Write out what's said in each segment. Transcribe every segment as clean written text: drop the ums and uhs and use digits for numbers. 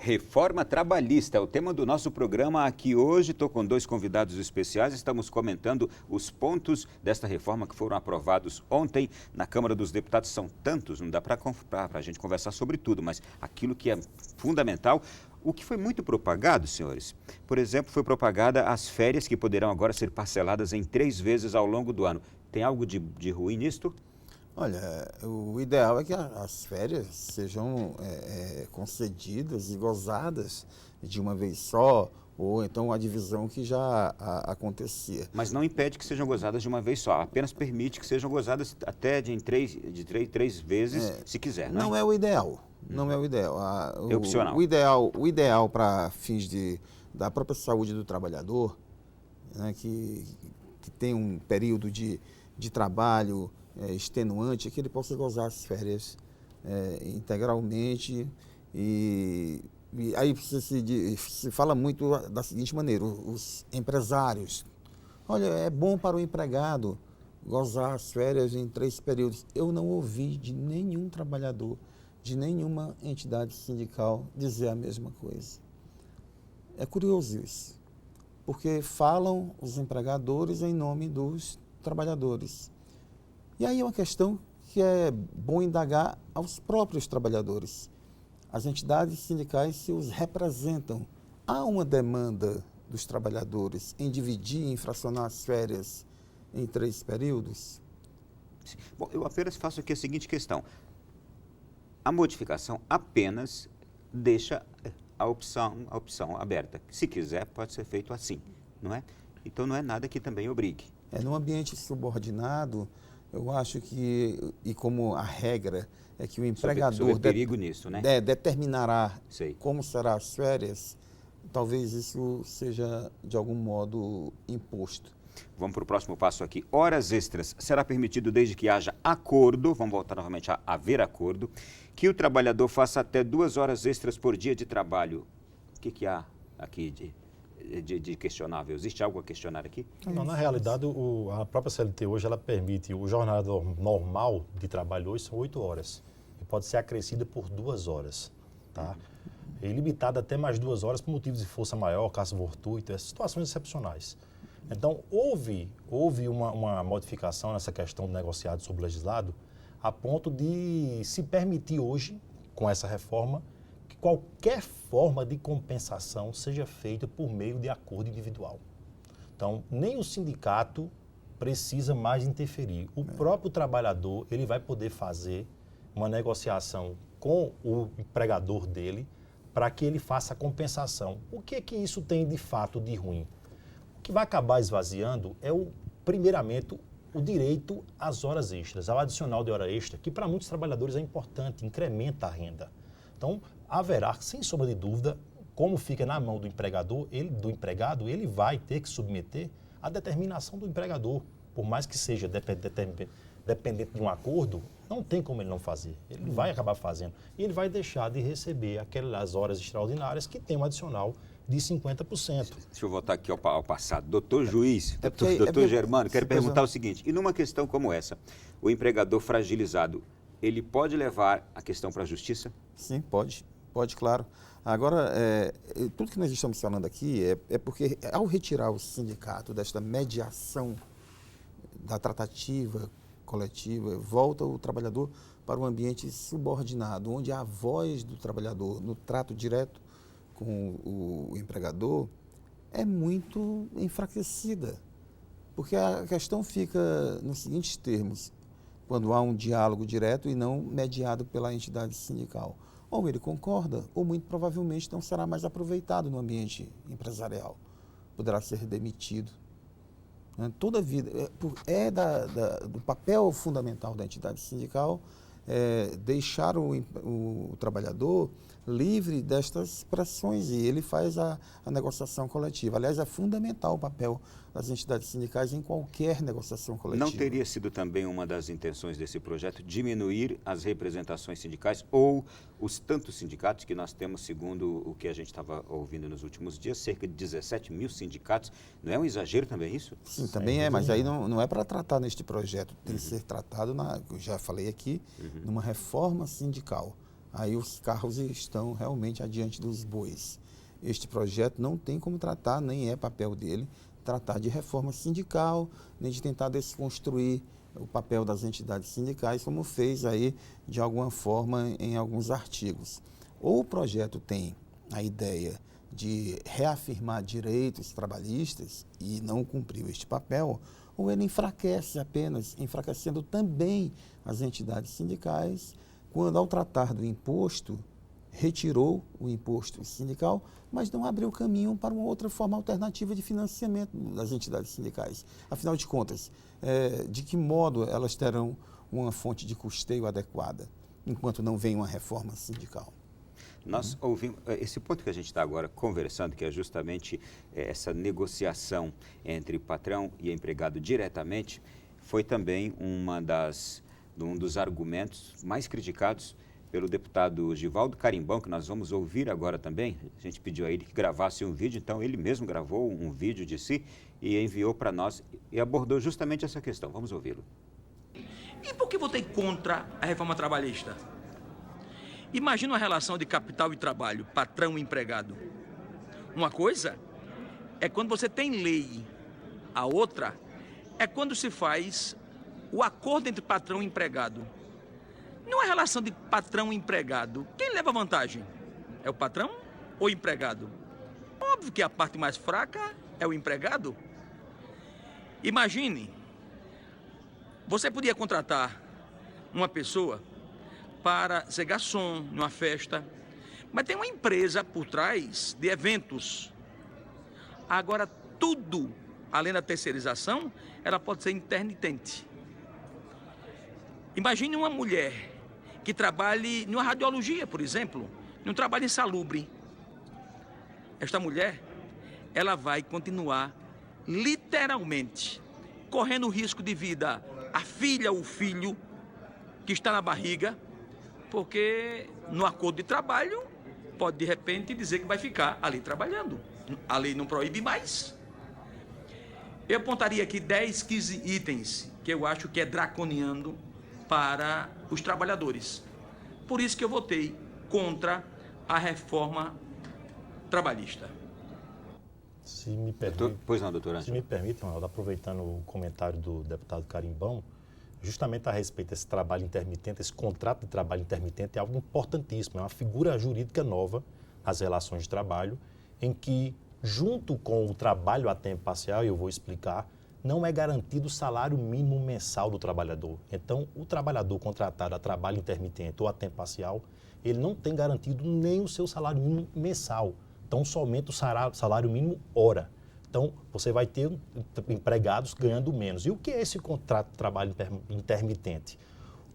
Reforma trabalhista é o tema do nosso programa aqui hoje. Estou com dois convidados especiais. Estamos comentando os pontos desta reforma que foram aprovados ontem na Câmara dos Deputados. São tantos, não dá para a gente conversar sobre tudo, mas aquilo que é fundamental. O que foi muito propagado, senhores, por exemplo, foi propagada as férias que poderão agora ser parceladas em 3 vezes ao longo do ano. Tem algo de ruim nisto? Olha, o ideal é que as férias sejam concedidas e gozadas de uma vez só, ou então a divisão que já acontecia. Mas não impede que sejam gozadas de uma vez só, apenas permite que sejam gozadas até de três vezes, se quiser, não é? Não é o ideal, não é o ideal. É opcional. O ideal para fins da própria saúde do trabalhador, né, que tem um período de trabalho extenuante, é que ele possa gozar as férias integralmente e aí se fala muito da seguinte maneira, os empresários, olha, é bom para o empregado gozar as férias em 3 períodos. Eu não ouvi de nenhum trabalhador, de nenhuma entidade sindical dizer a mesma coisa. É curioso isso, porque falam os empregadores em nome dos trabalhadores. E aí é uma questão que é bom indagar aos próprios trabalhadores. As entidades sindicais se os representam. Há uma demanda dos trabalhadores em dividir e infracionar as férias em 3 períodos? Bom, eu apenas faço aqui a seguinte questão. A modificação apenas deixa a opção aberta. Se quiser, pode ser feito assim, não é? Então não é nada que também obrigue. Num ambiente subordinado, eu acho que, e como a regra é que o empregador sobre perigo nisso, né? Determinará Sei. como serão as férias, talvez isso seja de algum modo imposto. Vamos para o próximo passo aqui. Horas extras será permitido desde que haja acordo, vamos voltar novamente a haver acordo, que o trabalhador faça até 2 horas extras por dia de trabalho. O que há aqui de questionável? Existe algo a questionar aqui? Não, na realidade, a própria CLT hoje ela permite, o jornada normal de trabalho hoje são 8 horas. E pode ser acrescida por 2 horas. Tá? E limitada até mais 2 horas por motivos de força maior, caso fortuito, essas situações excepcionais. Então, houve uma modificação nessa questão do negociado sobre o legislado, a ponto de se permitir hoje, com essa reforma, que qualquer forma de compensação seja feita por meio de acordo individual. Então, nem o sindicato precisa mais interferir. O próprio trabalhador, ele vai poder fazer uma negociação com o empregador dele para que ele faça a compensação. O que isso tem de fato de ruim? O que vai acabar esvaziando é, primeiramente, o direito às horas extras, ao adicional de hora extra, que para muitos trabalhadores é importante, incrementa a renda. Então, haverá, sem sombra de dúvida, como fica na mão do empregador, empregado, ele vai ter que submeter à determinação do empregador. Por mais que seja dependente de um acordo, não tem como ele não fazer. Ele vai acabar fazendo. E ele vai deixar de receber aquelas horas extraordinárias que tem um adicional de 50%. Deixa eu voltar aqui ao passado. Doutor Juiz, doutor Germano, quero perguntar o seguinte. E numa questão como essa, o empregador fragilizado, ele pode levar a questão para a justiça? Sim, pode, claro. Agora, tudo que nós estamos falando aqui é porque, ao retirar o sindicato desta mediação da tratativa coletiva, volta o trabalhador para um ambiente subordinado, onde a voz do trabalhador no trato direto com o empregador é muito enfraquecida. Porque a questão fica nos seguintes termos, quando há um diálogo direto e não mediado pela entidade sindical. Ou ele concorda, ou muito provavelmente não será mais aproveitado no ambiente empresarial. Poderá ser demitido. Toda a vida, do papel fundamental da entidade sindical deixar o trabalhador livre destas pressões e ele faz a negociação coletiva. Aliás, é fundamental o papel das entidades sindicais em qualquer negociação coletiva. Não teria sido também uma das intenções desse projeto diminuir as representações sindicais ou os tantos sindicatos que nós temos, segundo o que a gente estava ouvindo nos últimos dias, cerca de 17 mil sindicatos? Não é um exagero também isso? Sim, também é, mas aí não é para tratar neste projeto, tem que ser tratado, eu já falei aqui, numa reforma sindical. aí os carros estão realmente adiante dos bois. Este projeto não tem como tratar, nem é papel dele, tratar de reforma sindical, nem de tentar desconstruir o papel das entidades sindicais, como fez aí de alguma forma em alguns artigos. Ou o projeto tem a ideia de reafirmar direitos trabalhistas e não cumpriu este papel, ou ele enfraquece apenas, enfraquecendo também as entidades sindicais, quando ao tratar do imposto, retirou o imposto sindical, mas não abriu caminho para uma outra forma alternativa de financiamento das entidades sindicais. Afinal de contas, de que modo elas terão uma fonte de custeio adequada, enquanto não vem uma reforma sindical? Nós ouvimos, esse ponto que a gente está agora conversando, que é justamente essa negociação entre patrão e empregado diretamente, foi também um dos argumentos mais criticados pelo deputado Givaldo Carimbão, que nós vamos ouvir agora também. A gente pediu a ele que gravasse um vídeo, então ele mesmo gravou um vídeo de si e enviou para nós e abordou justamente essa questão. Vamos ouvi-lo. E por que votei contra a reforma trabalhista? Imagina uma relação de capital e trabalho, patrão e empregado. Uma coisa é quando você tem lei, a outra é quando se faz o acordo entre patrão e empregado. Numa relação de patrão e empregado, quem leva vantagem? É o patrão ou o empregado? Óbvio que a parte mais fraca é o empregado. Imagine, você podia contratar uma pessoa para ser garçom numa festa, mas tem uma empresa por trás de eventos. Agora, tudo, além da terceirização, ela pode ser intermitente. Imagine uma mulher que trabalhe numa radiologia, por exemplo, num trabalho insalubre. Esta mulher, ela vai continuar literalmente correndo risco de vida a filha ou o filho que está na barriga, porque no acordo de trabalho pode de repente dizer que vai ficar ali trabalhando. A lei não proíbe mais. Eu apontaria aqui 10, 15 itens que eu acho que é draconiano para os trabalhadores. Por isso que eu votei contra a reforma trabalhista. Se me permite, Pois não, doutor se me permite, Ronaldo, aproveitando o comentário do deputado Carimbão, justamente a respeito desse trabalho intermitente, esse contrato de trabalho intermitente é algo importantíssimo, é uma figura jurídica nova nas relações de trabalho, em que, junto com o trabalho a tempo parcial, e eu vou explicar, não é garantido o salário mínimo mensal do trabalhador. Então, o trabalhador contratado a trabalho intermitente ou a tempo parcial, ele não tem garantido nem o seu salário mínimo mensal, então somente o salário mínimo hora. Então, você vai ter empregados ganhando menos. E o que é esse contrato de trabalho intermitente?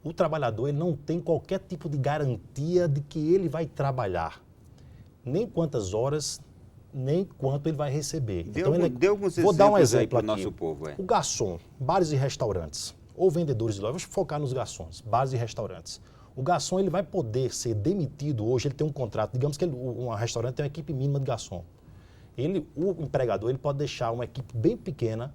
O trabalhador ele não tem qualquer tipo de garantia de que ele vai trabalhar, nem quantas horas, nem quanto ele vai receber. Dê alguns vou dar um exemplos aí exemplo para o aqui. nosso povo. O garçom, bares e restaurantes, ou vendedores de lojas, vamos focar nos garçons, bares e restaurantes. O garçom ele vai poder ser demitido hoje, ele tem um contrato, digamos que um restaurante tem uma equipe mínima de garçom. O empregador ele pode deixar uma equipe bem pequena,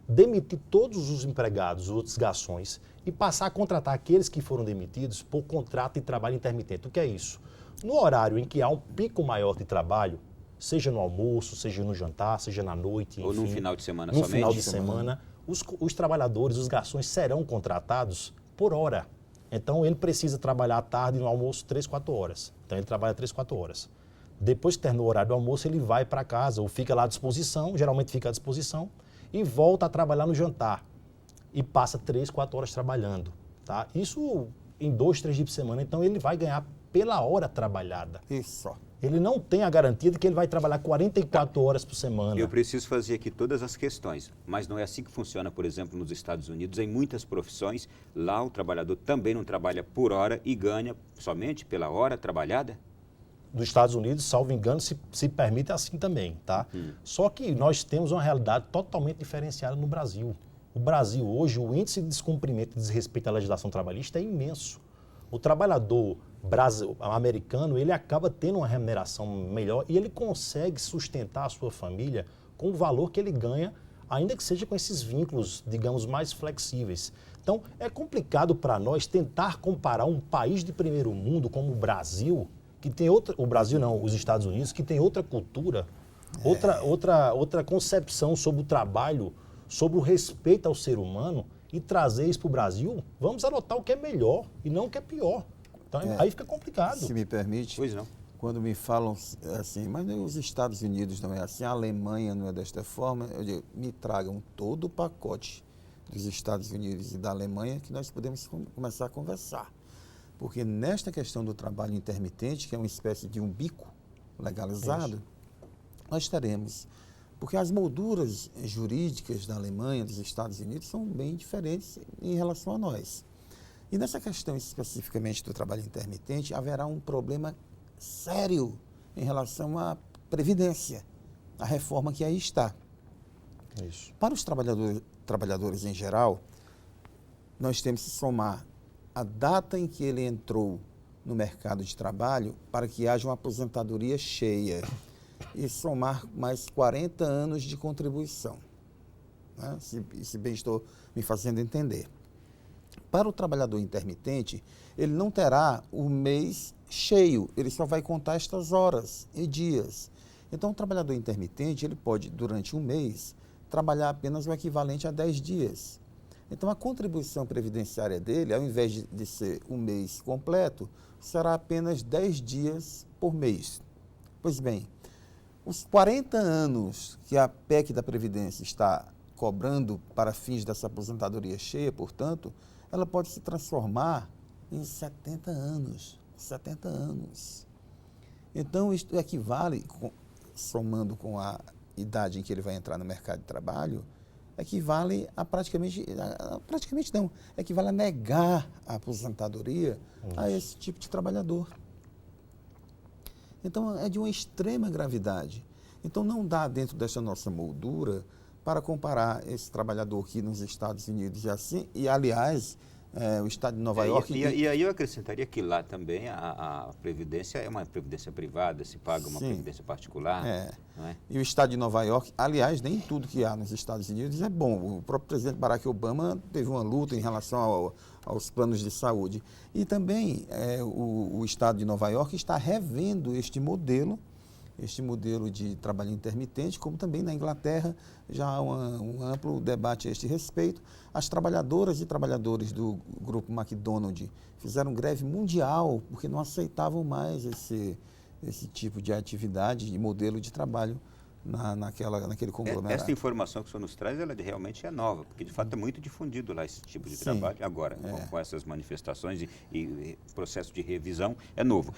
demitir todos os empregados, os outros garçons, e passar a contratar aqueles que foram demitidos por contrato de trabalho intermitente. O que é isso? No horário em que há um pico maior de trabalho, seja no almoço, seja no jantar, seja na noite, enfim, Ou no final de semana no somente? final de semana, os trabalhadores, os garçons serão contratados por hora. Então, ele precisa trabalhar à tarde no almoço 3, 4 horas. Então, ele trabalha 3, 4 horas. Depois que terminou o horário do almoço, ele vai para casa ou fica lá à disposição, geralmente fica à disposição, e volta a trabalhar no jantar. E passa 3, 4 horas trabalhando. Tá? Isso em 2, 3 dias por semana. Então, ele vai ganhar pela hora trabalhada. Isso. Ele não tem a garantia de que ele vai trabalhar 44 horas por semana. Eu preciso fazer aqui todas as questões, mas não é assim que funciona, por exemplo, nos Estados Unidos. Em muitas profissões, lá o trabalhador também não trabalha por hora e ganha somente pela hora trabalhada? Dos Estados Unidos, salvo engano, se permite assim também, tá? Só que nós temos uma realidade totalmente diferenciada no Brasil. O Brasil hoje, o índice de descumprimento e desrespeito à legislação trabalhista é imenso. O trabalhador americano, ele acaba tendo uma remuneração melhor e ele consegue sustentar a sua família com o valor que ele ganha ainda que seja com esses vínculos, digamos, mais flexíveis. Então, é complicado para nós tentar comparar um país de primeiro mundo como o Brasil, que tem os Estados Unidos, que tem outra cultura, outra concepção sobre o trabalho, sobre o respeito ao ser humano, e trazer isso para o Brasil. Vamos adotar o que é melhor e não o que é pior. Então, aí fica complicado. Se me permite. Pois não. Quando me falam assim, mas os Estados Unidos não é assim, a Alemanha não é desta forma, eu digo, me tragam todo o pacote dos Estados Unidos e da Alemanha que nós podemos começar a conversar. Porque nesta questão do trabalho intermitente, que é uma espécie de um bico legalizado, nós teremos. Porque as molduras jurídicas da Alemanha, dos Estados Unidos, são bem diferentes em relação a nós. E nessa questão especificamente do trabalho intermitente, haverá um problema sério em relação à Previdência, a reforma que aí está. Isso. Para os trabalhadores em geral, nós temos que somar a data em que ele entrou no mercado de trabalho para que haja uma aposentadoria cheia e somar mais 40 anos de contribuição. Né? Se bem estou me fazendo entender. Para o trabalhador intermitente, ele não terá o mês cheio, ele só vai contar estas horas e dias. Então, o trabalhador intermitente, ele pode, durante um mês, trabalhar apenas o equivalente a 10 dias. Então, a contribuição previdenciária dele, ao invés de ser um mês completo, será apenas 10 dias por mês. Pois bem, os 40 anos que a PEC da Previdência está cobrando para fins dessa aposentadoria cheia, portanto, ela pode se transformar em 70 anos. 70 anos. Então, isto equivale, somando com a idade em que ele vai entrar no mercado de trabalho, equivale a equivale a negar a aposentadoria a esse tipo de trabalhador. Então, é de uma extrema gravidade. Então, não dá dentro dessa nossa moldura para comparar esse trabalhador aqui nos Estados Unidos e assim, e aliás, o estado de Nova York... E aí eu acrescentaria que lá também a Previdência é uma Previdência privada, se paga uma Previdência particular. Não é? E o estado de Nova York, aliás, nem tudo que há nos Estados Unidos é bom. O próprio presidente Barack Obama teve uma luta em relação aos planos de saúde. E também o estado de Nova York está revendo este modelo de trabalho intermitente, como também na Inglaterra já há um amplo debate a este respeito. As trabalhadoras e trabalhadores do grupo McDonald's fizeram greve mundial porque não aceitavam mais esse tipo de atividade e modelo de trabalho naquele conglomerado. Essa informação que o senhor nos traz, ela realmente é nova, porque de fato é muito difundido lá esse tipo de trabalho. Agora, com essas manifestações e processo de revisão, é novo.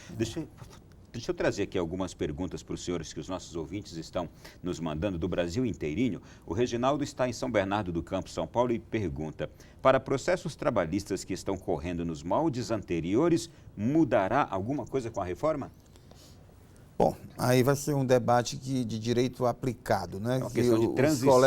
Deixa eu trazer aqui algumas perguntas para os senhores que os nossos ouvintes estão nos mandando do Brasil inteirinho. O Reginaldo está em São Bernardo do Campo, São Paulo, e pergunta: para processos trabalhistas que estão correndo nos moldes anteriores, mudará alguma coisa com a reforma? Bom, aí vai ser um debate de direito aplicado, né? É uma questão de transição.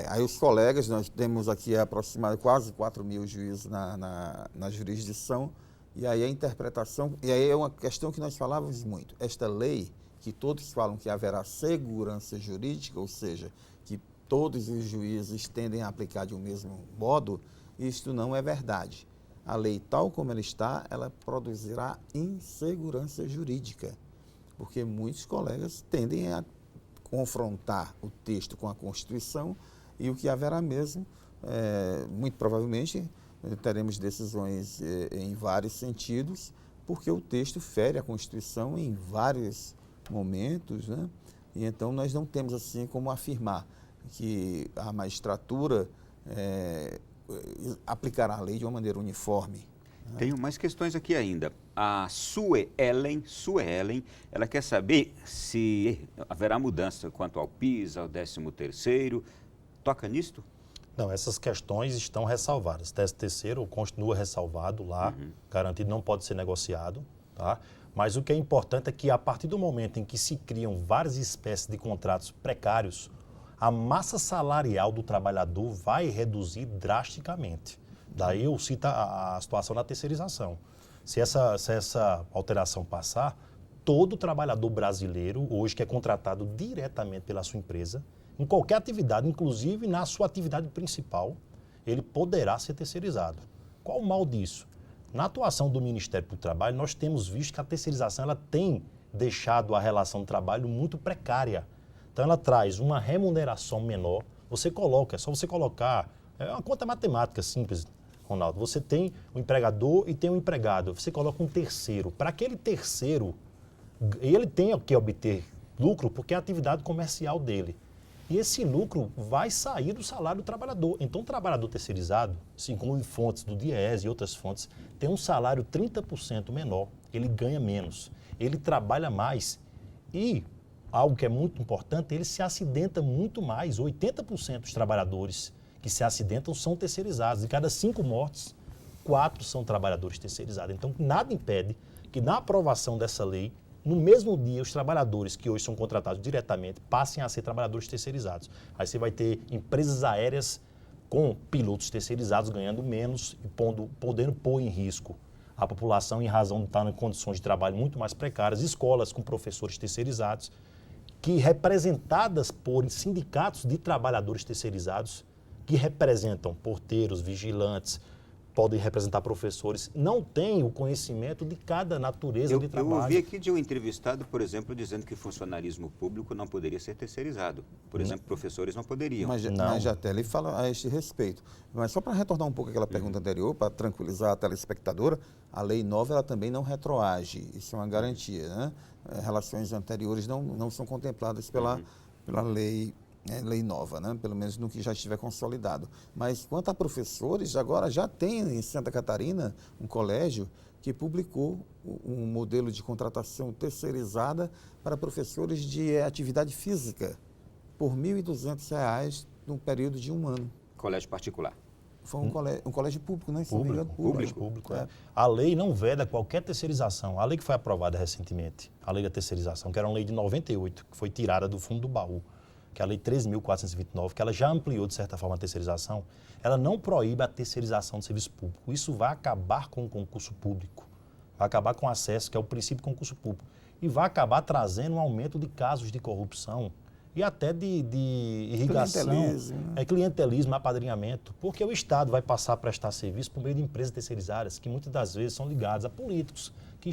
Aí os colegas, nós temos aqui aproximadamente quase 4 mil juízes na jurisdição. E aí a interpretação, e aí é uma questão que nós falávamos muito. Esta lei, que todos falam que haverá segurança jurídica, ou seja, que todos os juízes tendem a aplicar de um mesmo modo, isto não é verdade. A lei, tal como ela está, ela produzirá insegurança jurídica, porque muitos colegas tendem a confrontar o texto com a Constituição e o que haverá mesmo, muito provavelmente, teremos decisões em vários sentidos, porque o texto fere a Constituição em vários momentos, né? E então nós não temos assim como afirmar que a magistratura aplicará a lei de uma maneira uniforme. Né? Tenho mais questões aqui ainda. A Sue Ellen, ela quer saber se haverá mudança quanto ao PIS, ao 13º. Toca nisto? Não, essas questões estão ressalvadas. 13º continua ressalvado lá, garantido, não pode ser negociado, tá? Mas o que é importante é que a partir do momento em que se criam várias espécies de contratos precários, a massa salarial do trabalhador vai reduzir drasticamente. Daí eu cito a situação da terceirização. Se essa alteração passar, todo trabalhador brasileiro, hoje que é contratado diretamente pela sua empresa, Em qualquer atividade, inclusive na sua atividade principal, ele poderá ser terceirizado. Qual o mal disso? Na atuação do Ministério do Trabalho, nós temos visto que a terceirização ela tem deixado a relação de trabalho muito precária. Então, ela traz uma remuneração menor. É só você colocar, é uma conta matemática simples, Ronaldo. Você tem o empregador e tem o empregado. Você coloca um terceiro. Para aquele terceiro, ele tem que obter lucro porque é a atividade comercial dele. E esse lucro vai sair do salário do trabalhador. Então, o trabalhador terceirizado, assim como em fontes do DIEESE e outras fontes, tem um salário 30% menor, ele ganha menos, ele trabalha mais e, algo que é muito importante, ele se acidenta muito mais. 80% dos trabalhadores que se acidentam são terceirizados. De cada 5 mortes, 4 são trabalhadores terceirizados. Então, nada impede que na aprovação dessa lei, no mesmo dia, os trabalhadores que hoje são contratados diretamente passem a ser trabalhadores terceirizados. Aí você vai ter empresas aéreas com pilotos terceirizados ganhando menos e podendo pôr em risco a população em razão de estar em condições de trabalho muito mais precárias, escolas com professores terceirizados, que representadas por sindicatos de trabalhadores terceirizados, que representam porteiros, vigilantes, podem representar professores, não têm o conhecimento de cada natureza de trabalho. Eu ouvi aqui de um entrevistado, por exemplo, dizendo que funcionarismo público não poderia ser terceirizado. Por exemplo, professores não poderiam. Mas já até ele fala a este respeito. Mas só para retornar um pouco aquela pergunta anterior, para tranquilizar a telespectadora, a lei nova ela também não retroage. Isso é uma garantia, né? Relações anteriores não são contempladas pela lei. Lei nova, né? Pelo menos no que já estiver consolidado. Mas quanto a professores, agora já tem em Santa Catarina um colégio que publicou um modelo de contratação terceirizada para professores de atividade física por R$ 1.200 num período de 1 ano. Colégio particular. Foi um colégio público, né? Público. A lei não veda qualquer terceirização. A lei que foi aprovada recentemente, a lei da terceirização, que era uma lei de 98, que foi tirada do fundo do baú, que é a Lei 13.429, que ela já ampliou, de certa forma, a terceirização, ela não proíbe a terceirização do serviço público. Isso vai acabar com o concurso público, vai acabar com o acesso, que é o princípio do concurso público, e vai acabar trazendo um aumento de casos de corrupção e até de irrigação, clientelismo, apadrinhamento, porque o Estado vai passar a prestar serviço por meio de empresas terceirizadas, que muitas das vezes são ligadas a políticos que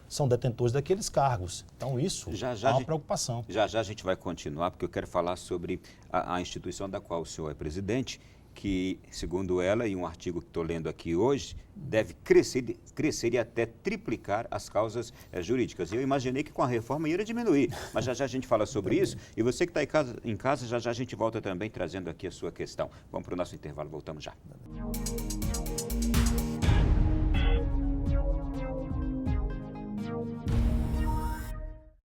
são detentores daqueles cargos. Então, isso é uma preocupação. Já a gente vai continuar, porque eu quero falar sobre a instituição da qual o senhor é presidente, que, segundo ela, e um artigo que estou lendo aqui hoje, deve crescer e até triplicar as causas jurídicas. E eu imaginei que com a reforma ia diminuir, mas já a gente fala sobre isso. E você que está em casa, já a gente volta também trazendo aqui a sua questão. Vamos para o nosso intervalo, voltamos já.